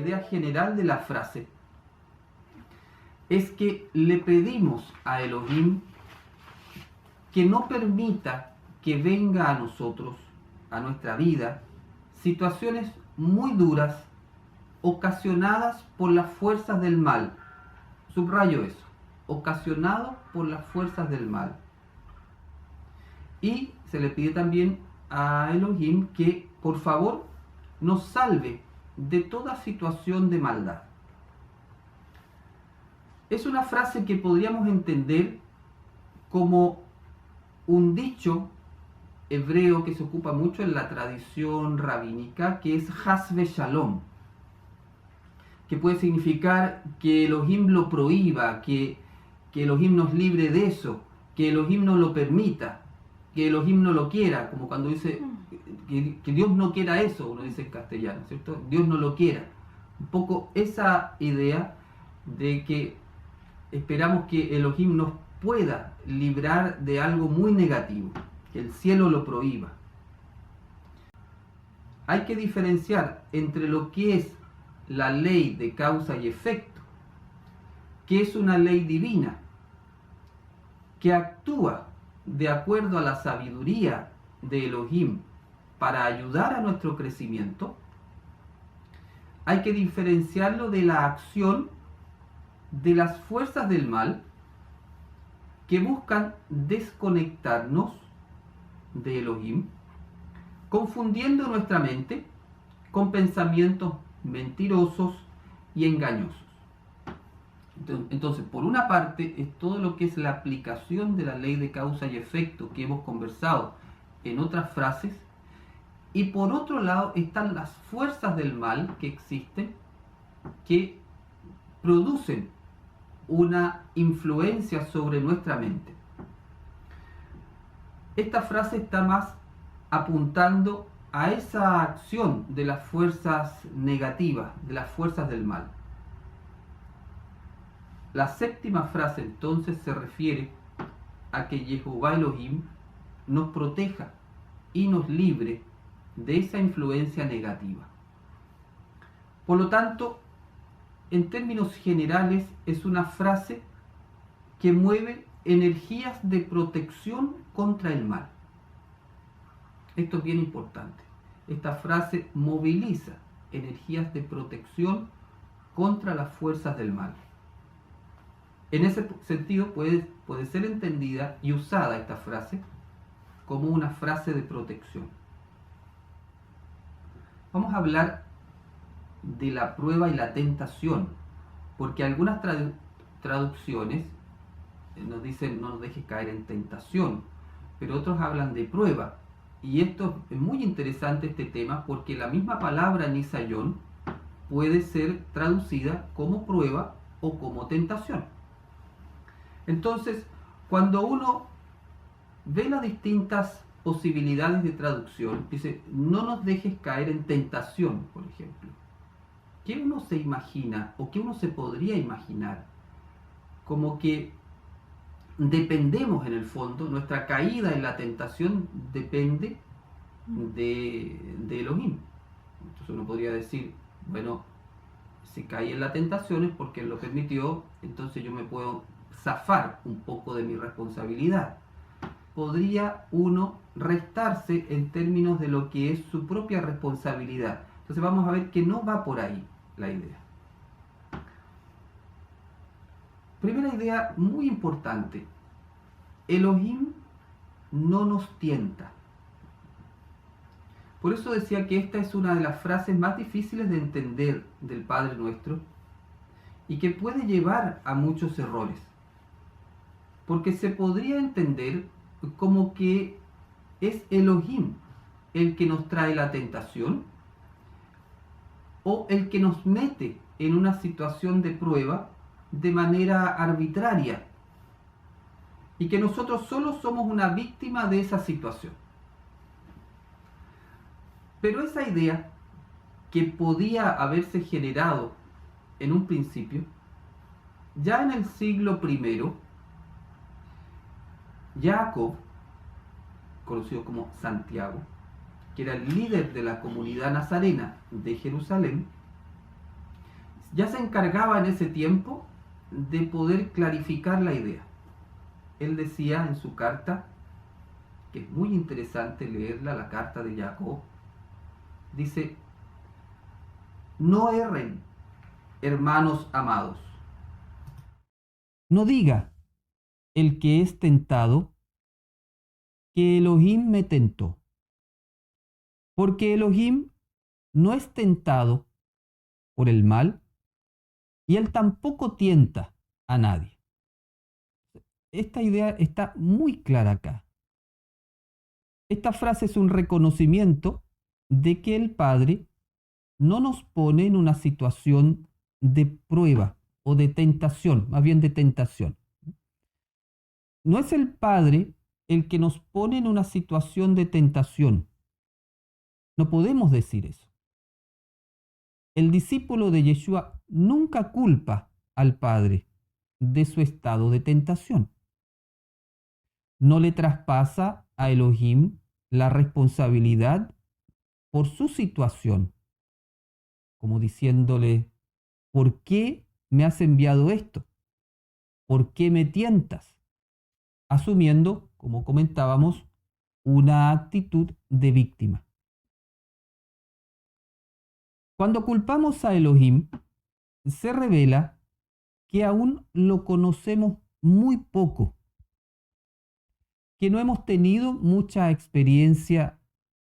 idea general de la frase es que le pedimos a Elohim que no permita que venga a nosotros, a nuestra vida, situaciones muy duras ocasionadas por las fuerzas del mal. Subrayo eso, ocasionados por las fuerzas del mal. Y se le pide también a Elohim que por favor nos salve de toda situación de maldad. Es una frase que podríamos entender como un dicho hebreo que se ocupa mucho en la tradición rabínica, que es Hasbe Shalom, que puede significar que Elohim lo prohíba, que Elohim nos libre de eso, que Elohim no lo permita, que Elohim no lo quiera, como cuando dice que Dios no quiera eso, uno dice en castellano, ¿cierto? Dios no lo quiera. Un poco esa idea de que esperamos que Elohim nos pueda librar de algo muy negativo, que el cielo lo prohíba. Hay que diferenciar entre lo que es la ley de causa y efecto, que es una ley divina, que actúa de acuerdo a la sabiduría de Elohim para ayudar a nuestro crecimiento. Hay que diferenciarlo de la acción de las fuerzas del mal que buscan desconectarnos de Elohim, confundiendo nuestra mente con pensamientos mentirosos y engañosos. Entonces, por una parte, es todo lo que es la aplicación de la ley de causa y efecto que hemos conversado en otras frases, y por otro lado están las fuerzas del mal que existen, que producen una influencia sobre nuestra mente. Esta frase está más apuntando a esa acción de las fuerzas negativas, de las fuerzas del mal. La séptima frase entonces se refiere a que Yehová Elohim nos proteja y nos libre de esa influencia negativa. Por lo tanto, en términos generales, es una frase que mueve energías de protección contra el mal. Esto es bien importante. Esta frase moviliza energías de protección contra las fuerzas del mal. En ese sentido puede ser entendida y usada esta frase como una frase de protección. Vamos a hablar de la prueba y la tentación, porque algunas traducciones nos dicen no nos dejes caer en tentación, pero otros hablan de prueba. Y esto es muy interesante, este tema, porque la misma palabra nisayón puede ser traducida como prueba o como tentación. Entonces, cuando uno ve las distintas posibilidades de traducción, dice, no nos dejes caer en tentación, por ejemplo. ¿Qué uno se imagina o qué uno se podría imaginar? Como que dependemos en el fondo, nuestra caída en la tentación depende de Elohim. Entonces uno podría decir, bueno, si caí en la tentación es porque Él lo permitió, entonces yo me puedo zafar un poco de mi responsabilidad. Podría uno restarse en términos de lo que es su propia responsabilidad. Entonces vamos a ver que no va por ahí la idea. Primera idea muy importante. Elohim no nos tienta. Por eso decía que esta es una de las frases más difíciles de entender del Padre Nuestro y que puede llevar a muchos errores. Porque se podría entender como que es Elohim el que nos trae la tentación o el que nos mete en una situación de prueba de manera arbitraria y que nosotros solo somos una víctima de esa situación. Pero esa idea que podía haberse generado en un principio, ya en el siglo I, Jacob, conocido como Santiago, que era el líder de la comunidad nazarena de Jerusalén, ya se encargaba en ese tiempo de poder clarificar la idea. Él decía en su carta, que es muy interesante leerla, la carta de Jacob, dice: no erren, hermanos amados. No diga el que es tentado que Elohim me tentó, porque Elohim no es tentado por el mal y él tampoco tienta a nadie. Esta idea está muy clara acá. Esta frase es un reconocimiento de que el Padre no nos pone en una situación de prueba o de tentación, más bien de tentación. No es el Padre el que nos pone en una situación de tentación. No podemos decir eso. El discípulo de Yeshua nunca culpa al Padre de su estado de tentación. No le traspasa a Elohim la responsabilidad por su situación, como diciéndole: ¿por qué me has enviado esto? ¿Por qué me tientas? Asumiendo, como comentábamos, una actitud de víctima. Cuando culpamos a Elohim, se revela que aún lo conocemos muy poco, que no hemos tenido mucha experiencia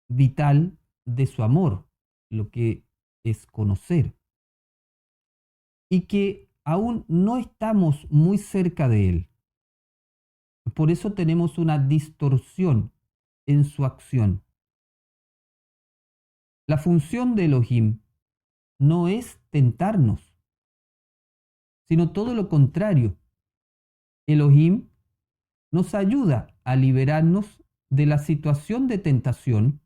vital de su amor, lo que es conocer, y que aún no estamos muy cerca de él. Por eso tenemos una distorsión en su acción. La función de Elohim no es tentarnos, sino todo lo contrario. Elohim nos ayuda a liberarnos de la situación de tentación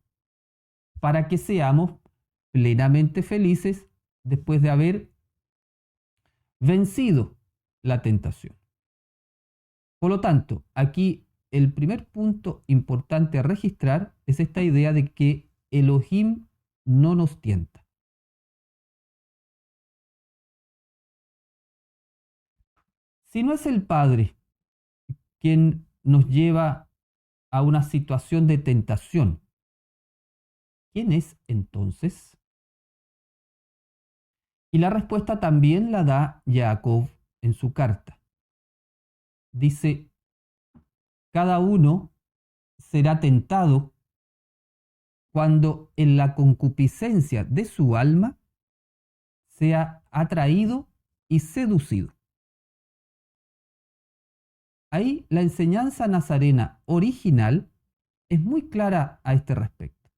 para que seamos plenamente felices después de haber vencido la tentación. Por lo tanto, aquí el primer punto importante a registrar es esta idea de que Elohim no nos tienta. Si no es el Padre quien nos lleva a una situación de tentación, ¿quién es entonces? Y la respuesta también la da Jacob en su carta. Dice: cada uno será tentado cuando en la concupiscencia de su alma sea atraído y seducido. Ahí la enseñanza nazarena original es muy clara a este respecto.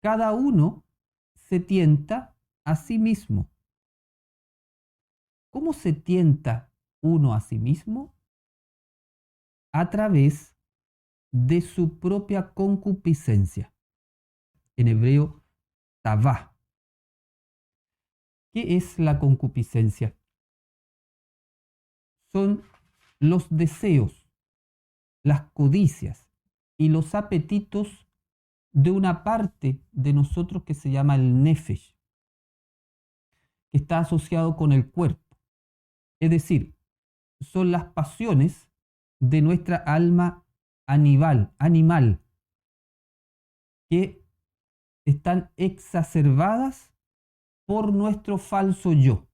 Cada uno se tienta a sí mismo. ¿Cómo se tienta uno a sí mismo? A través de su propia concupiscencia. En hebreo, tavá. ¿Qué es la concupiscencia? Son los deseos, las codicias y los apetitos de una parte de nosotros que se llama el nefesh, que está asociado con el cuerpo. Es decir, son las pasiones de nuestra alma animal, que están exacerbadas por nuestro falso yo,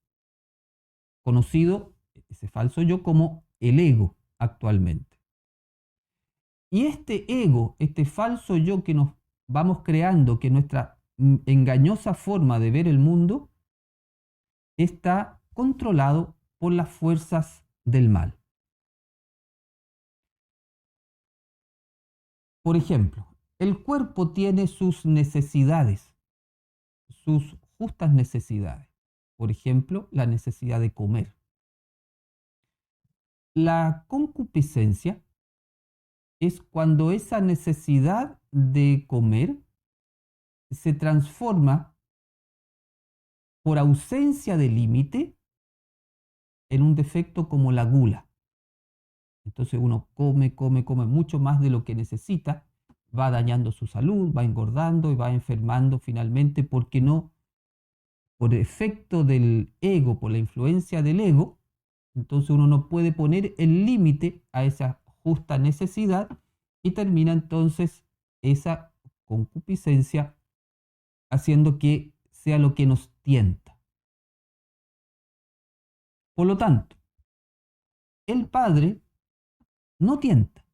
conocido ese falso yo como el ego actualmente. Y este ego, este falso yo que nos vamos creando, que nuestra engañosa forma de ver el mundo, está controlado por las fuerzas del mal. Por ejemplo, el cuerpo tiene sus necesidades, sus justas necesidades. Por ejemplo, la necesidad de comer. La concupiscencia es cuando esa necesidad de comer se transforma por ausencia de límite en un defecto como la gula. Entonces uno come mucho más de lo que necesita, va dañando su salud, va engordando y va enfermando finalmente porque no por efecto del ego, por la influencia del ego, entonces uno no puede poner el límite a esa justa necesidad y termina entonces esa concupiscencia haciendo que sea lo que nos tienta. Por lo tanto, el Padre no tienta.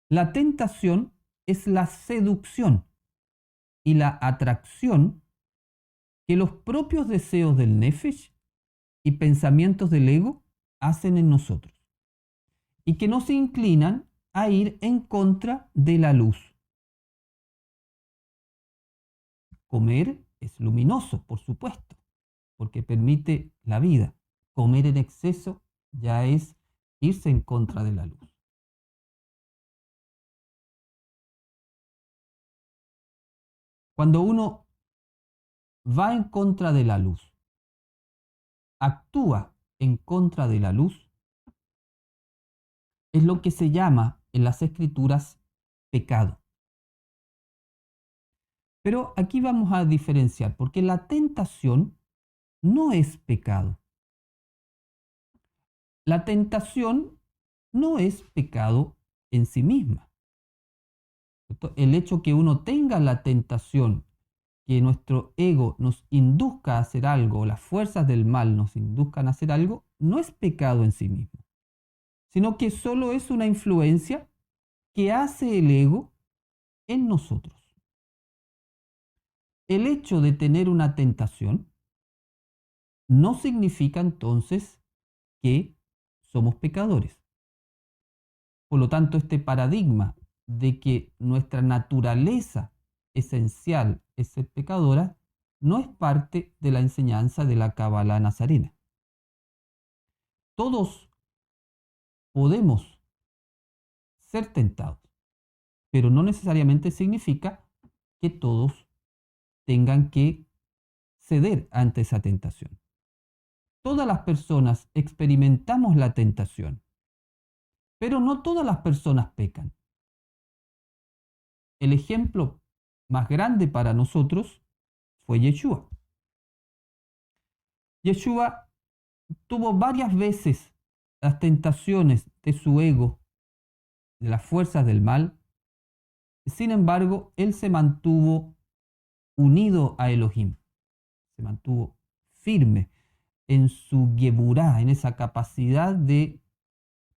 La tentación es la seducción y la atracción que los propios deseos del Nefesh y pensamientos del ego hacen en nosotros y que nos inclinan a ir en contra de la luz. Comer es luminoso, por supuesto, porque permite la vida. Comer en exceso ya es irse en contra de la luz. Cuando uno va en contra de la luz, actúa en contra de la luz, es lo que se llama en las escrituras pecado. Pero aquí vamos a diferenciar, porque la tentación no es pecado. La tentación no es pecado en sí misma. El hecho que uno tenga la tentación, que nuestro ego nos induzca a hacer algo, o las fuerzas del mal nos induzcan a hacer algo, no es pecado en sí mismo, sino que solo es una influencia que hace el ego en nosotros. El hecho de tener una tentación no significa entonces que somos pecadores. Por lo tanto, este paradigma de que nuestra naturaleza esencial es ser pecadora no es parte de la enseñanza de la Cábala nazarena. Todos podemos ser tentados, pero no necesariamente significa que todos tengan que ceder ante esa tentación. Todas las personas experimentamos la tentación, pero no todas las personas pecan. El ejemplo más grande para nosotros fue Yeshua. Yeshua tuvo varias veces las tentaciones de su ego, de las fuerzas del mal. Sin embargo, él se mantuvo unido a Elohim, se mantuvo firme en su geburá, en esa capacidad de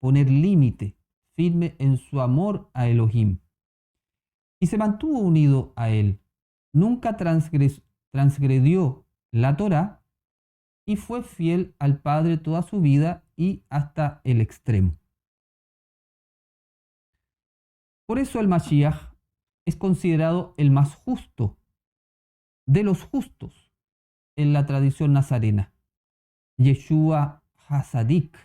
poner límite, firme en su amor a Elohim. Y se mantuvo unido a él. Nunca transgredió la Torá y fue fiel al Padre toda su vida y hasta el extremo. Por eso el Mashiach es considerado el más justo de los justos en la tradición nazarena. Yeshua Hasadik,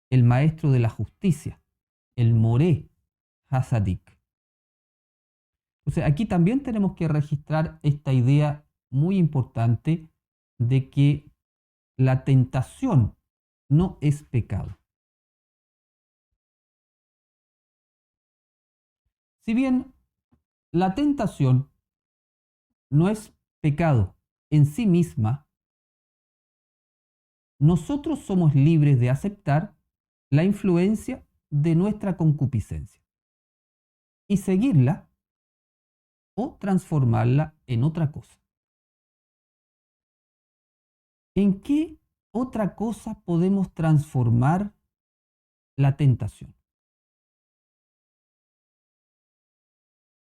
el maestro de la justicia, el Moré Hasadik. Entonces aquí también tenemos que registrar esta idea muy importante de que la tentación no es pecado. Si bien la tentación no es pecado en sí misma, nosotros somos libres de aceptar la influencia de nuestra concupiscencia y seguirla o transformarla en otra cosa. ¿En qué otra cosa podemos transformar la tentación?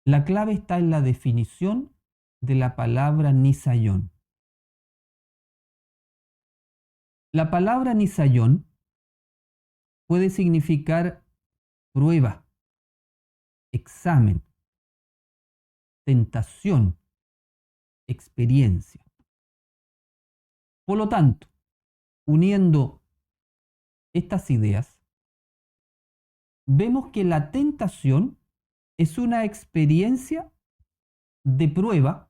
La clave está en la definición de la palabra nisayón. La palabra nisayón puede significar prueba, examen, tentación, experiencia. Por lo tanto, uniendo estas ideas, vemos que la tentación es una experiencia de prueba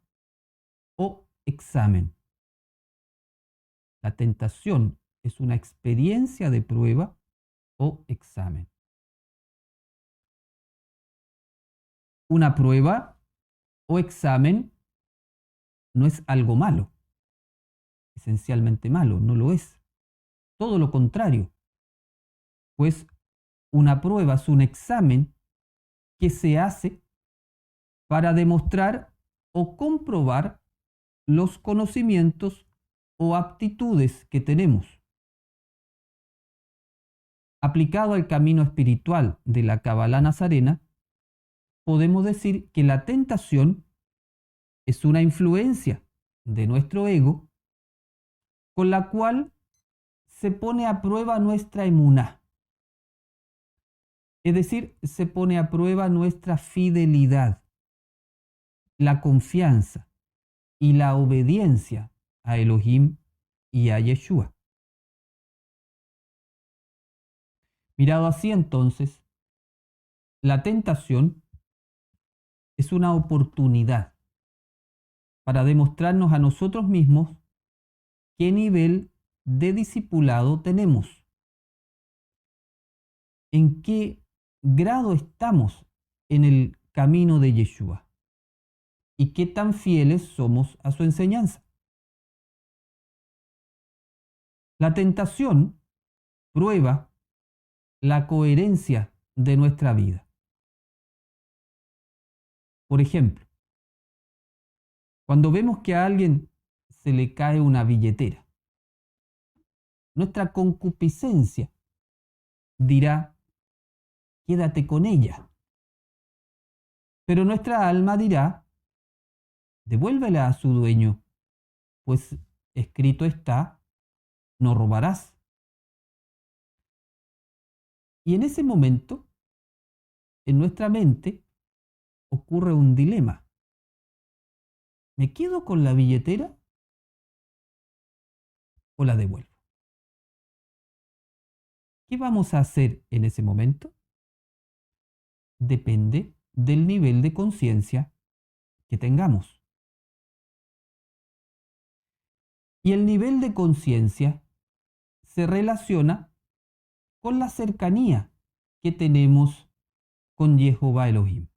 o examen. La tentación es una experiencia de prueba o examen. Una prueba o examen no es algo malo. esencialmente malo, no lo es. Todo lo contrario, pues una prueba es un examen que se hace para demostrar o comprobar los conocimientos o aptitudes que tenemos. Aplicado al camino espiritual de la Kabbalah nazarena, podemos decir que la tentación es una influencia de nuestro ego con la cual se pone a prueba nuestra emuná. Es decir, se pone a prueba nuestra fidelidad, la confianza y la obediencia a Elohim y a Yeshua. Mirado así entonces, la tentación es una oportunidad para demostrarnos a nosotros mismos qué nivel de discipulado tenemos, en qué grado estamos en el camino de Yeshua y qué tan fieles somos a su enseñanza. La tentación prueba la coherencia de nuestra vida. Por ejemplo, cuando vemos que a alguien se le cae una billetera, nuestra concupiscencia dirá, quédate con ella. Pero nuestra alma dirá, devuélvela a su dueño, pues escrito está, no robarás. Y en ese momento, en nuestra mente, ocurre un dilema. ¿Me quedo con la billetera o la devuelvo? ¿Qué vamos a hacer en ese momento? Depende del nivel de conciencia que tengamos. Y el nivel de conciencia se relaciona con la cercanía que tenemos con Jehová Elohim.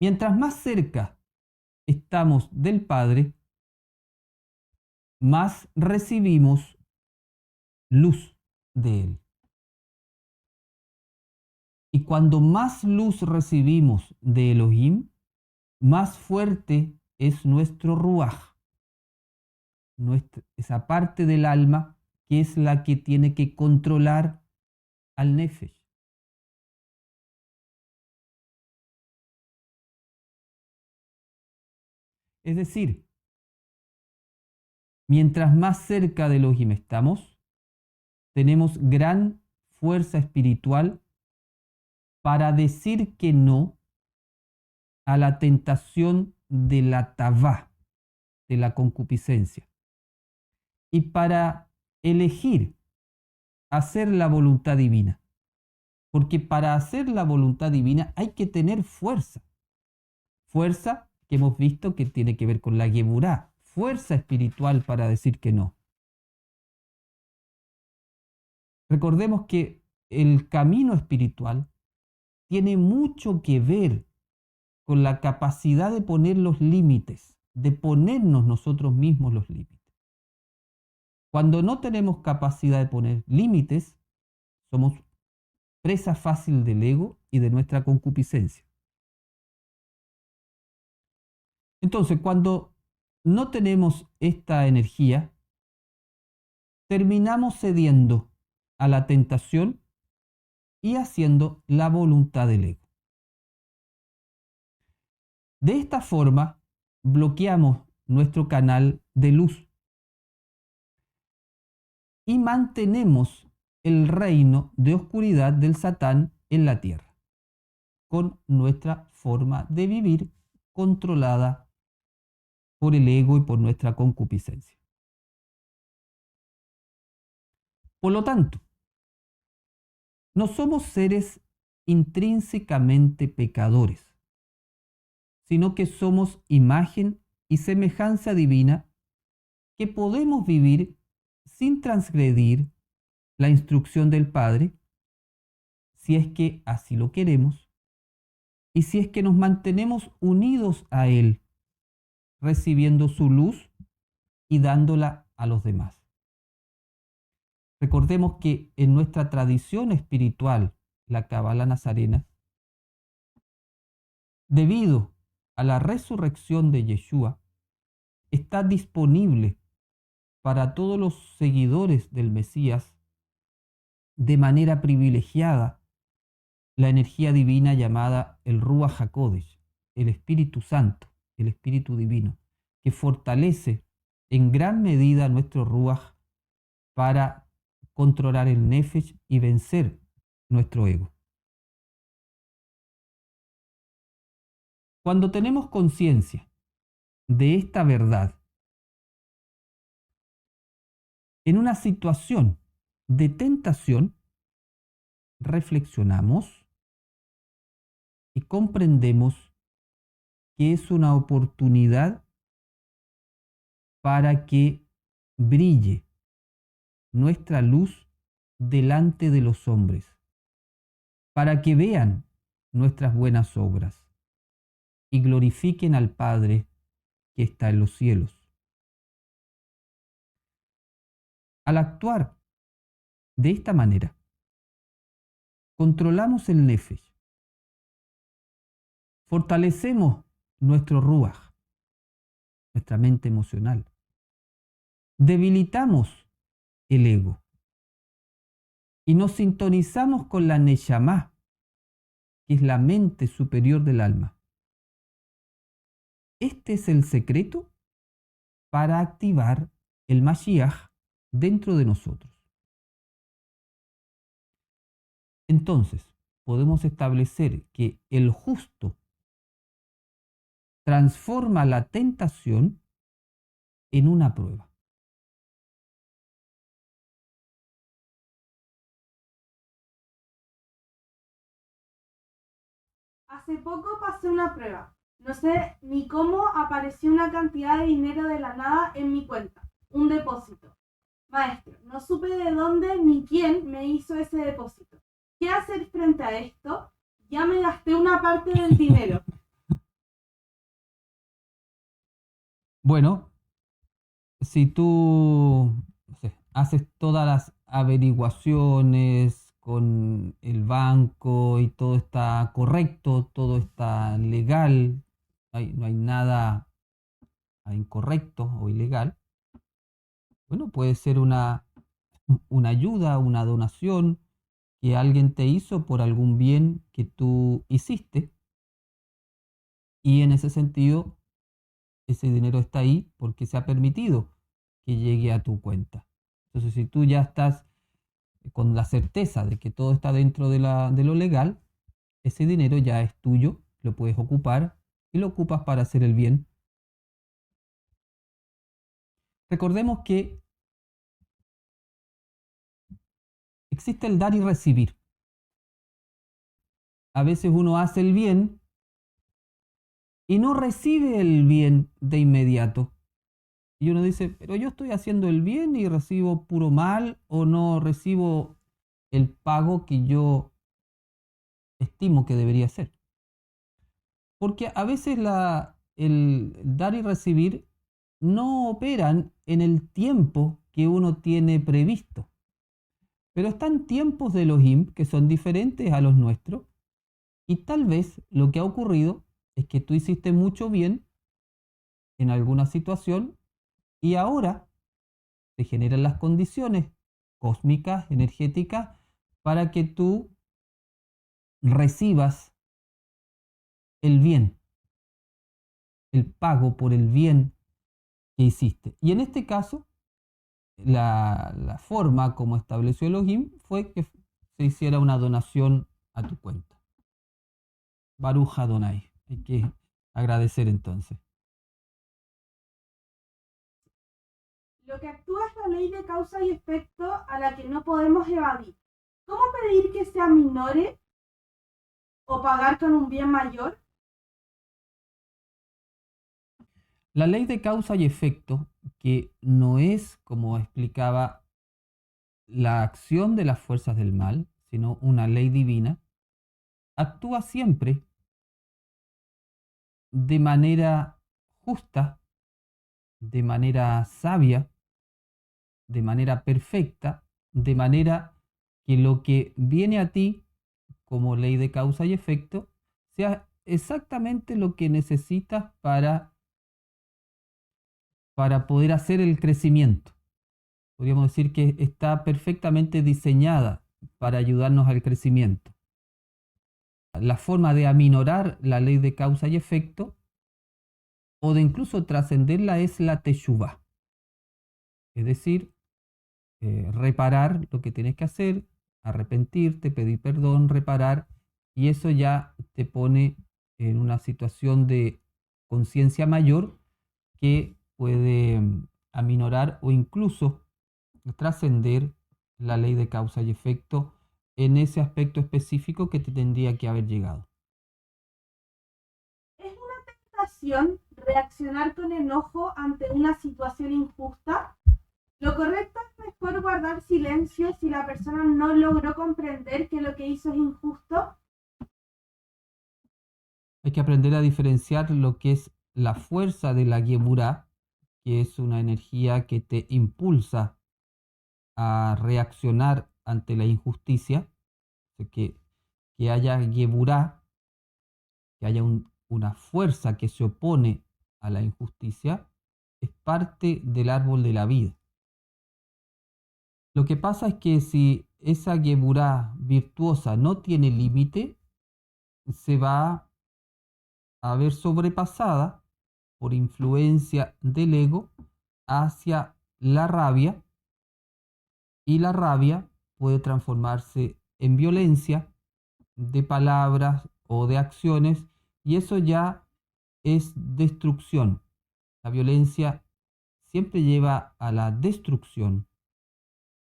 Mientras más cerca estamos del Padre, más recibimos luz de Él. Y cuando más luz recibimos de Elohim, más fuerte es nuestro ruaj, esa parte del alma que es la que tiene que controlar al nefesh. Es decir, mientras más cerca de Elohim estamos, tenemos gran fuerza espiritual para decir que no a la tentación de la tavá, de la concupiscencia, y para elegir hacer la voluntad divina. Porque para hacer la voluntad divina hay que tener fuerza. Fuerza que hemos visto que tiene que ver con la Geburá, fuerza espiritual para decir que no. Recordemos que el camino espiritual tiene mucho que ver con la capacidad de poner los límites, de ponernos nosotros mismos los límites. Cuando no tenemos capacidad de poner límites, somos presa fácil del ego y de nuestra concupiscencia. Entonces, cuando no tenemos esta energía, terminamos cediendo a la tentación y haciendo la voluntad del ego. De esta forma, bloqueamos nuestro canal de luz y mantenemos el reino de oscuridad del Satán en la tierra, con nuestra forma de vivir controlada por el ego y por nuestra concupiscencia. Por lo tanto, no somos seres intrínsecamente pecadores, sino que somos imagen y semejanza divina que podemos vivir sin transgredir la instrucción del Padre, si es que así lo queremos, y si es que nos mantenemos unidos a Él recibiendo su luz y dándola a los demás. Recordemos que en nuestra tradición espiritual, la Cábala nazarena, debido a la resurrección de Yeshua, está disponible para todos los seguidores del Mesías de manera privilegiada la energía divina llamada el Ruach HaKodesh, el Espíritu Santo, el Espíritu Divino, que fortalece en gran medida nuestro Ruach para controlar el Nefesh y vencer nuestro ego. Cuando tenemos conciencia de esta verdad, en una situación de tentación, reflexionamos y comprendemos que es una oportunidad para que brille nuestra luz delante de los hombres, para que vean nuestras buenas obras y glorifiquen al Padre que está en los cielos. Al actuar de esta manera, controlamos el Nefesh, fortalecemos nuestro Ruach, nuestra mente emocional, debilitamos el ego y nos sintonizamos con la Neshama, que es la mente superior del alma. Este es el secreto para activar el Mashiach dentro de nosotros. Entonces, podemos establecer que el justo transforma la tentación en una prueba. Hace poco pasé una prueba. No sé ni cómo apareció una cantidad de dinero de la nada en mi cuenta. Un depósito. Maestro, no supe de dónde ni quién me hizo ese depósito. ¿Qué hacer frente a esto? Ya me gasté una parte del dinero. Bueno, si tú haces todas las averiguaciones con el banco y todo está correcto, todo está legal, no hay nada incorrecto o ilegal, bueno, puede ser una ayuda, una donación que alguien te hizo por algún bien que tú hiciste, y en ese sentido ese dinero está ahí porque se ha permitido que llegue a tu cuenta. Entonces, si tú ya estás con la certeza de que todo está dentro de lo legal, ese dinero ya es tuyo, lo puedes ocupar y lo ocupas para hacer el bien. Recordemos que existe el dar y recibir. A veces uno hace el bien y no recibe el bien de inmediato. Y uno dice, pero yo estoy haciendo el bien y recibo puro mal, o no recibo el pago que yo estimo que debería ser. Porque a veces el dar y recibir no operan en el tiempo que uno tiene previsto. Pero están tiempos de Elohim que son diferentes a los nuestros, y tal vez lo que ha ocurrido es que tú hiciste mucho bien en alguna situación y ahora se generan las condiciones cósmicas, energéticas, para que tú recibas el bien, el pago por el bien que hiciste. Y en este caso, la forma como estableció Elohim fue que se hiciera una donación a tu cuenta. Baruch Adonai. Hay que agradecer entonces. Lo que actúa es la ley de causa y efecto a la que no podemos evadir. ¿Cómo pedir que se aminore o pagar con un bien mayor? La ley de causa y efecto, que no es, como explicaba, la acción de las fuerzas del mal, sino una ley divina, actúa siempre de manera justa de manera sabia, de manera perfecta, de manera que lo que viene a ti como ley de causa y efecto sea exactamente lo que necesitas para poder hacer el crecimiento. Podríamos decir que está perfectamente diseñada para ayudarnos al crecimiento. La forma de aminorar la ley de causa y efecto o de incluso trascenderla es la teshuvá. Es decir, reparar lo que tienes que hacer, arrepentirte, pedir perdón, reparar, y eso ya te pone en una situación de conciencia mayor que puede aminorar o incluso trascender la ley de causa y efecto en ese aspecto específico que te tendría que haber llegado. ¿Es una tentación reaccionar con enojo ante una situación injusta? Lo correcto es mejor guardar silencio si la persona no logró comprender que lo que hizo es injusto. Hay que aprender a diferenciar lo que es la fuerza de la Geburá, que es una energía que te impulsa a reaccionar ante la injusticia, que haya Geburá, que haya una fuerza que se opone a la injusticia, es parte del árbol de la vida. Lo que pasa es que si esa Geburá virtuosa no tiene límite, se va a ver sobrepasada por influencia del ego hacia la rabia, y la rabia puede transformarse en violencia de palabras o de acciones, y eso ya es destrucción. La violencia siempre lleva a la destrucción.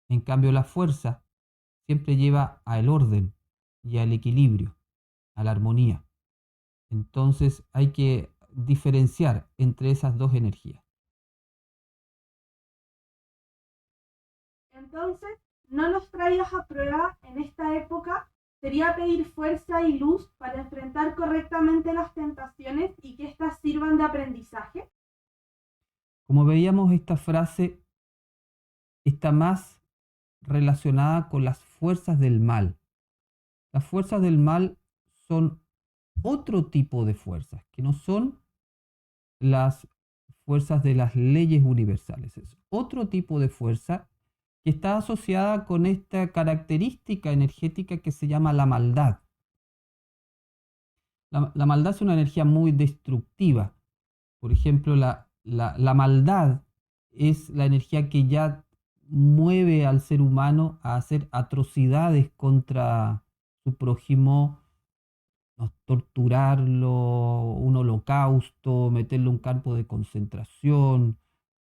En cambio, la fuerza siempre lleva al orden y al equilibrio, a la armonía. Entonces hay que diferenciar entre esas dos energías. Entonces, no nos traigas a prueba en esta época sería pedir fuerza y luz para enfrentar correctamente las tentaciones y que éstas sirvan de aprendizaje. Como veíamos, esta frase está más relacionada con las fuerzas del mal. Las fuerzas del mal son otro tipo de fuerzas, que no son las fuerzas de las leyes universales. Es otro tipo de fuerza que está asociada con esta característica energética que se llama la maldad. La maldad es una energía muy destructiva. Por ejemplo, la maldad es la energía que ya mueve al ser humano a hacer atrocidades contra su prójimo, torturarlo, un holocausto, meterlo en un campo de concentración,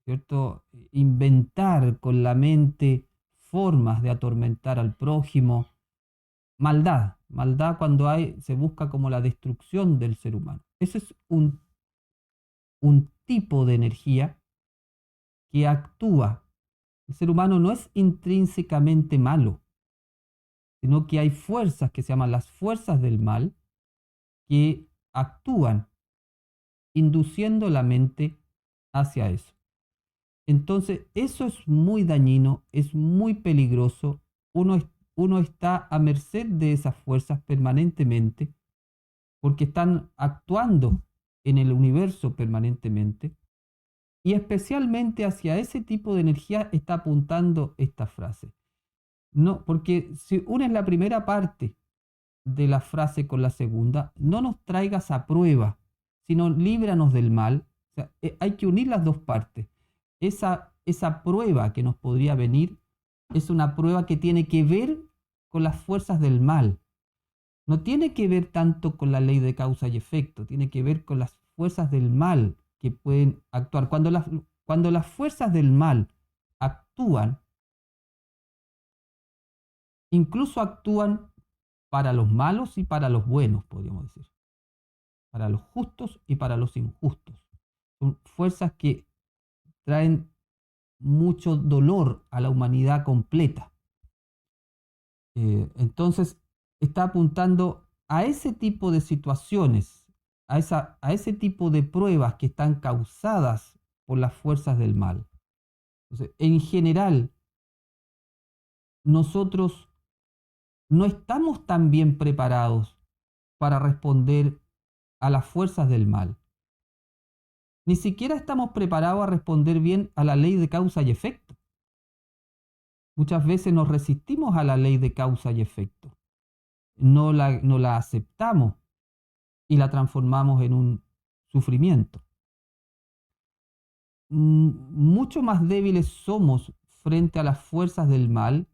¿cierto? Inventar con la mente formas de atormentar al prójimo. Maldad cuando se busca como la destrucción del ser humano. Ese es un tipo de energía que actúa. El ser humano no es intrínsecamente malo, sino que hay fuerzas que se llaman las fuerzas del mal que actúan induciendo la mente hacia eso. Entonces, eso es muy dañino, es muy peligroso. Uno está a merced de esas fuerzas permanentemente porque están actuando en el universo permanentemente. Y especialmente hacia ese tipo de energía está apuntando esta frase. No, porque si unes la primera parte de la frase con la segunda, no nos traigas a prueba, sino líbranos del mal. O sea, hay que unir las dos partes. Esa prueba que nos podría venir es una prueba que tiene que ver con las fuerzas del mal. No tiene que ver tanto con la ley de causa y efecto, tiene que ver con las fuerzas del mal que pueden actuar. Cuando las fuerzas del mal actúan, incluso actúan para los malos y para los buenos, podríamos decir. Para los justos y para los injustos. Son fuerzas que traen mucho dolor a la humanidad completa. Entonces, está apuntando a ese tipo de situaciones, a ese tipo de pruebas que están causadas por las fuerzas del mal. Entonces, en general, nosotros no estamos tan bien preparados para responder a las fuerzas del mal. Ni siquiera estamos preparados a responder bien a la ley de causa y efecto. Muchas veces nos resistimos a la ley de causa y efecto. No la aceptamos y la transformamos en un sufrimiento. Mucho más débiles somos frente a las fuerzas del mal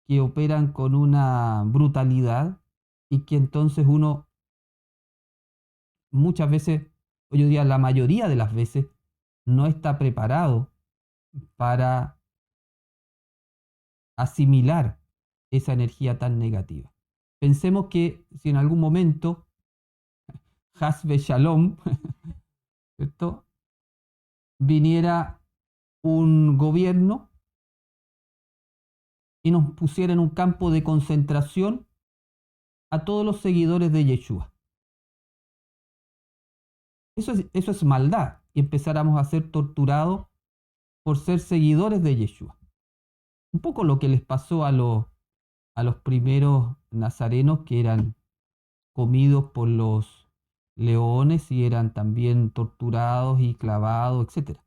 que operan con una brutalidad y que entonces uno muchas veces, yo diría la mayoría de las veces, no está preparado para asimilar esa energía tan negativa. Pensemos que si en algún momento Hasbe Shalom, ¿cierto?, viniera un gobierno y nos pusiera en un campo de concentración a todos los seguidores de Yeshua. Eso es maldad, y empezáramos a ser torturados por ser seguidores de Yeshua. Un poco lo que les pasó a los primeros nazarenos, que eran comidos por los leones y eran también torturados y clavados, etc.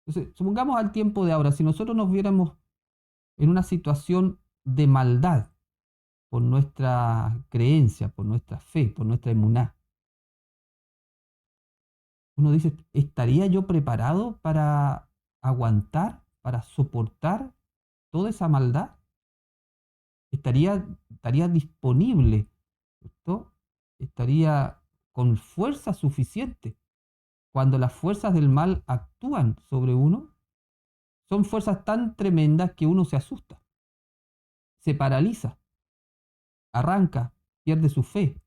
Entonces, supongamos al tiempo de ahora, si nosotros nos viéramos en una situación de maldad por nuestra creencia, por nuestra fe, por nuestra emuná, uno dice, ¿estaría yo preparado para aguantar, para soportar toda esa maldad? ¿Estaría disponible, ¿cierto? ¿Estaría con fuerza suficiente? Cuando las fuerzas del mal actúan sobre uno, son fuerzas tan tremendas que uno se asusta, se paraliza, arranca, pierde su fe.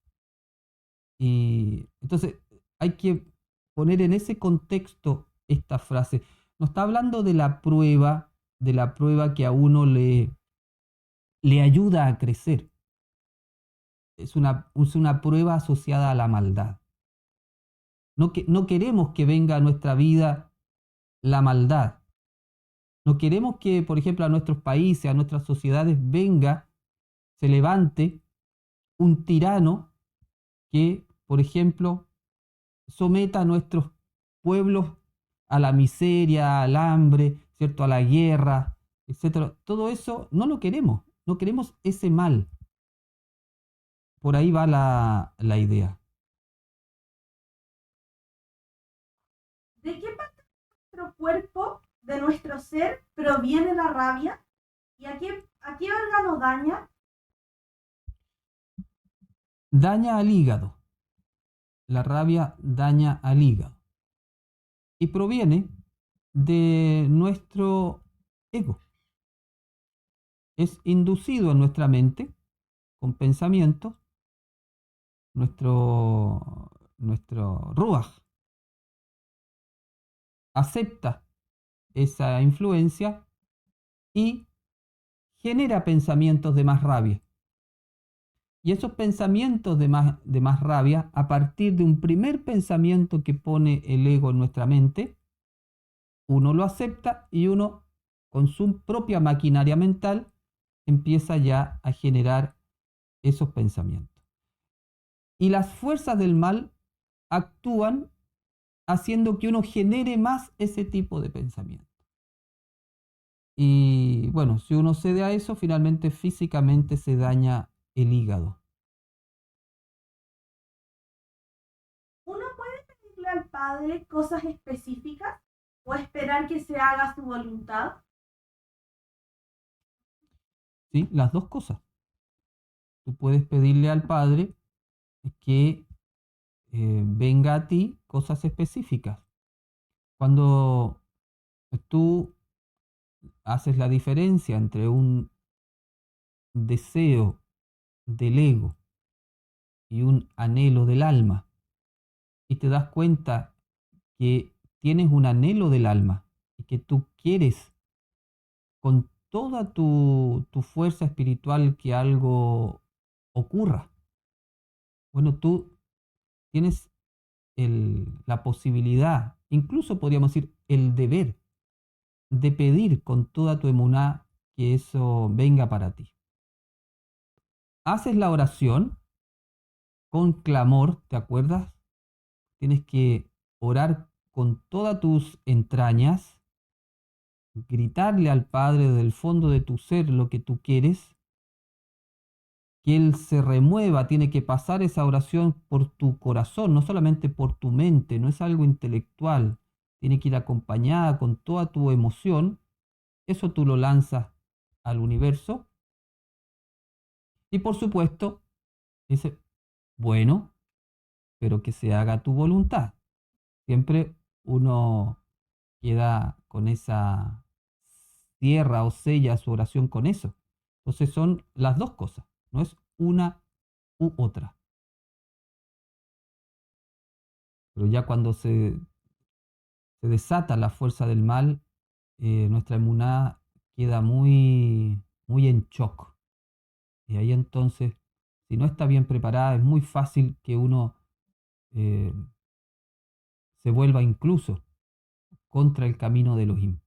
Y entonces hay que poner en ese contexto esta frase. No está hablando de la prueba que a uno le ayuda a crecer. Es una prueba asociada a la maldad. No queremos que venga a nuestra vida la maldad. No queremos que, por ejemplo, a nuestros países, a nuestras sociedades se levante un tirano que, por ejemplo, someta a nuestros pueblos a la miseria, al hambre, ¿cierto?, a la guerra, etc. Todo eso no lo queremos. No queremos ese mal. Por ahí va la idea. ¿De qué parte de nuestro cuerpo, de nuestro ser, proviene la rabia? ¿Y a qué órgano daña? Daña al hígado. La rabia daña al hígado. Y proviene de nuestro ego. Es inducido en nuestra mente con pensamientos, nuestro ruach acepta esa influencia y genera pensamientos de más rabia. Y esos pensamientos de más rabia, a partir de un primer pensamiento que pone el ego en nuestra mente, uno lo acepta y uno, con su propia maquinaria mental, empieza ya a generar esos pensamientos. Y las fuerzas del mal actúan haciendo que uno genere más ese tipo de pensamiento. Y bueno, si uno cede a eso, finalmente físicamente se daña el hígado. ¿Uno puede pedirle al Padre cosas específicas o esperar que se haga su voluntad? Sí, las dos cosas. Tú puedes pedirle al Padre que venga a ti cosas específicas. Cuando tú haces la diferencia entre un deseo del ego y un anhelo del alma, y te das cuenta que tienes un anhelo del alma y que tú quieres con toda tu fuerza espiritual que algo ocurra, bueno, tú tienes la posibilidad incluso podríamos decir el deber de pedir con toda tu emuná que eso venga para ti. Haces la oración con clamor, ¿te acuerdas? Tienes que orar con todas tus entrañas, gritarle al Padre del fondo de tu ser lo que tú quieres, que Él se remueva, tiene que pasar esa oración por tu corazón, no solamente por tu mente, no es algo intelectual, tiene que ir acompañada con toda tu emoción, eso tú lo lanzas al universo y por supuesto dice, bueno, pero que se haga tu voluntad. Siempre uno queda con esa cierra o sella su oración con eso. Entonces son las dos cosas, no es una u otra. Pero ya cuando se desata la fuerza del mal, nuestra emuná queda muy, muy en shock. Y ahí entonces, si no está bien preparada, es muy fácil que uno eh, se vuelva incluso contra el camino de Elohim.